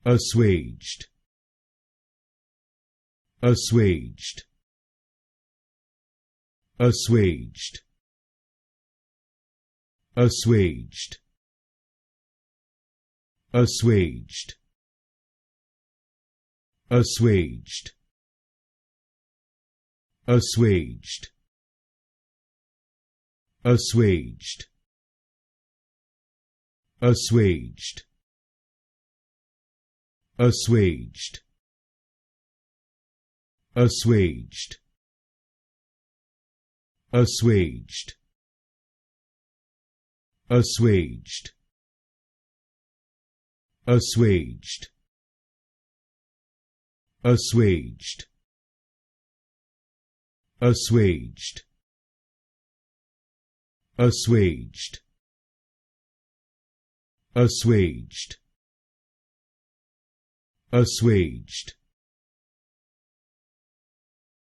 assuaged, assuaged, assuaged, assuaged, assuaged, assuaged, assuaged, assuaged, assuaged, assuaged, assuaged, assuaged, assuaged, assuaged, assuaged, assuaged, assuaged, assuaged, assuaged,